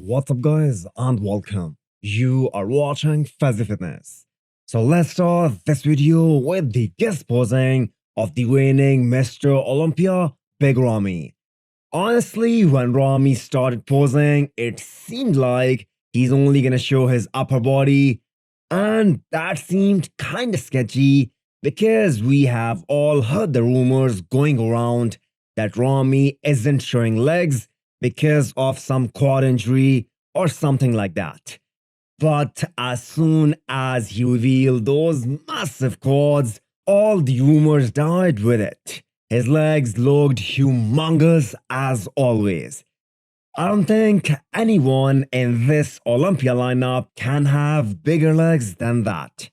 What's up guys and welcome. You are watching Fazi Fitness. So let's start this video with the guest posing of the reigning Mr. Olympia, Big Ramy. Honestly, when Ramy started posing, it seemed like he's only gonna show his upper body, and that seemed kinda sketchy because we have all heard the rumors going around that Ramy isn't showing legs because of some quad injury or something like that. But as soon as he revealed those massive quads, all the rumors died with it. His legs looked humongous as always. I don't think anyone in this Olympia lineup can have bigger legs than that.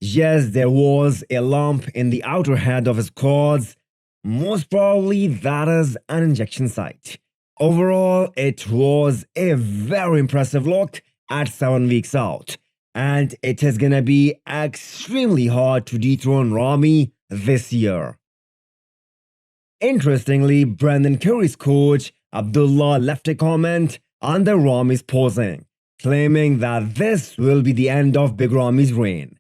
Yes, there was a lump in the outer head of his quads. Most probably that is an injection site. Overall, it was a very impressive look at 7 weeks out, and it is gonna be extremely hard to dethrone Ramy this year. Interestingly, Brendan Curry's coach Abdullah left a comment under Ramy's posing, claiming that this will be the end of Big Ramy's reign.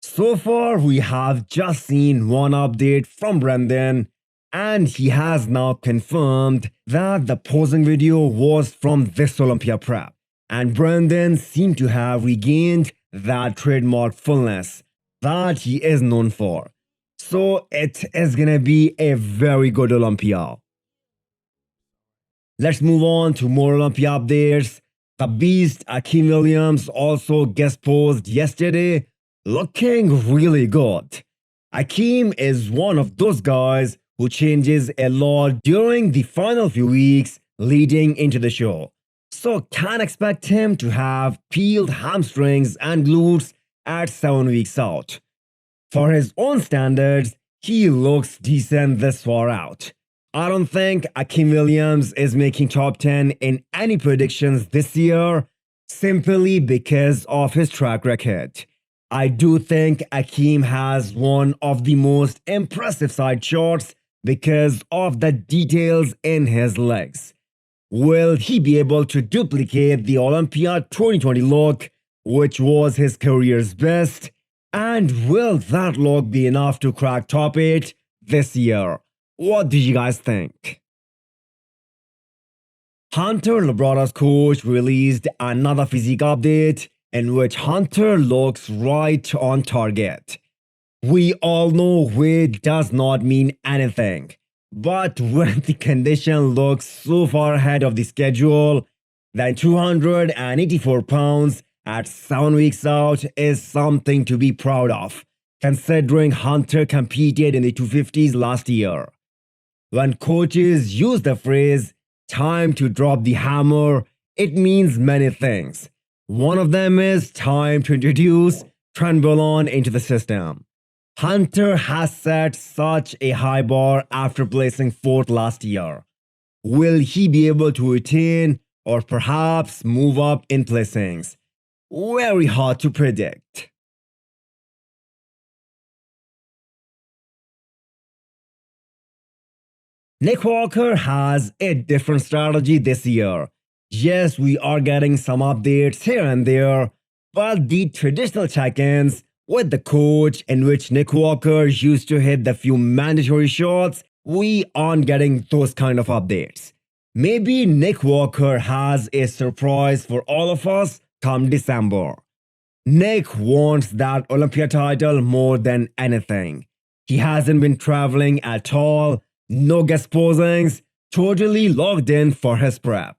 So far, we have just seen one update from Brendan, and he has now confirmed that the posing video was from this Olympia prep, and Brendan seemed to have regained that trademark fullness that he is known for. So it is gonna be a very good Olympia. Let's move on to more Olympia updates. The beast Akim Williams also guest posed yesterday, looking really good. Akim is one of those guys who changes a lot during the final few weeks leading into the show. So can't expect him to have peeled hamstrings and glutes at 7 weeks out. For his own standards, he looks decent this far out. I don't think Akim Williams is making top 10 in any predictions this year, simply because of his track record. I do think Akim has one of the most impressive side shots because of the details in his legs. Will he be able to duplicate the Olympia 2020 look, which was his career's best? And will that look be enough to crack top 8 this year? What do you guys think? Hunter Labrada's coach released another physique update in which Hunter looks right on target. We all know weight does not mean anything, but when the condition looks so far ahead of the schedule, then 284 pounds at 7 weeks out is something to be proud of, considering Hunter competed in the 250s last year. When coaches use the phrase, time to drop the hammer, it means many things. One of them is time to introduce Trenbolone into the system. Hunter has set such a high bar after placing 4th last year. Will he be able to retain or perhaps move up in placings? Very hard to predict. Nick Walker has a different strategy this year. Yes, we are getting some updates here and there, but the traditional check-ins with the coach in which Nick Walker used to hit the few mandatory shots, we aren't getting those kind of updates. Maybe Nick Walker has a surprise for all of us come December. Nick wants that Olympia title more than anything. He hasn't been traveling at all, no guest posings, totally logged in for his prep.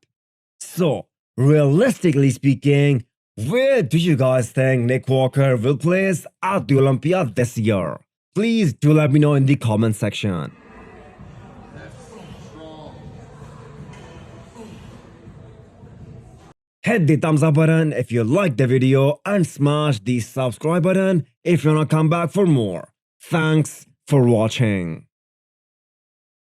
So, realistically speaking, where do you guys think Nick Walker will place at the Olympia this year? Please do let me know in the comment section. Hit the thumbs up button if you liked the video and smash the subscribe button if you wanna come back for more. Thanks for watching.